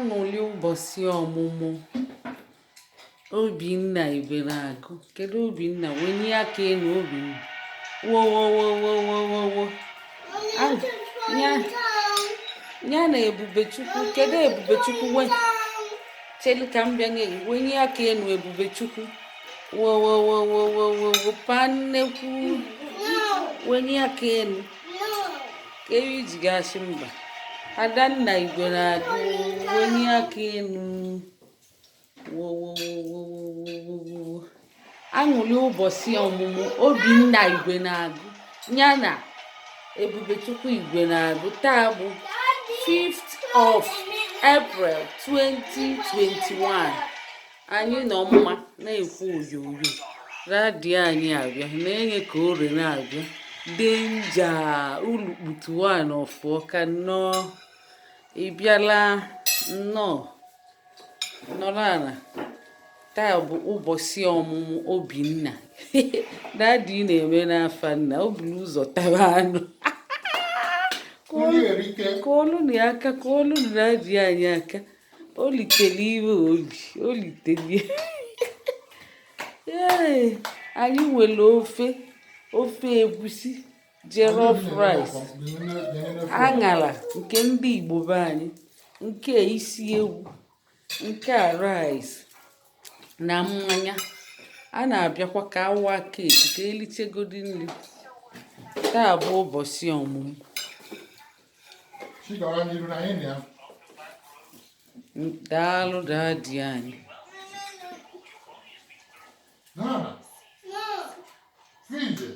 Aṅụrị ụbọchị ọmụmụ Obinna Igbeneghu. Kedu Obinna? Wenye aka elu Obinna. Wo wo wo wo wo wo wo. Ya na Ebubechukwu. Kedu Ebubechukwu? Chelu ka m bịa nye gị. Wenye aka elu Ebubechukwu. Wo wo wo wo wo wo wo. Pannekwu. Wenye aka elu. Ka ewi ji gashi mba. Adanna Igbeneghu. Wenye aka elu. Aṅụrị ụbọchị ọmụmụ Obinna Igbeneghu ya na Ebubechukwu Igbeneghu. Taa bụ 5th of April 2021. Anyị nọ mma na-ekwu oyoyo. Radio anyị abịa na-enye ka ore na-abịa. Denja ulukputu one of Ọka nnọọ. Ị bịala nnọọ. Nọrọ ala. Taa bụ ụbọchị ọmụmụ Obinna. Dadi na-eme n'afọ nna o buru ụzọ tara anụ. Ka olu na aka ka olu na dadi anyị aka. O litere iwe obi. O litere. Anyị nwere ofe egusi, jollof rice, aṅara nke ndị Igbo be anyị, nke isi ewu, nke a rice na mmanya. A na-abịakwa ka awa keeki ka elichegodi nri. Taa bụ ụbọchị ọmụmụ. Daalụ dadi anyị. Nana, filha.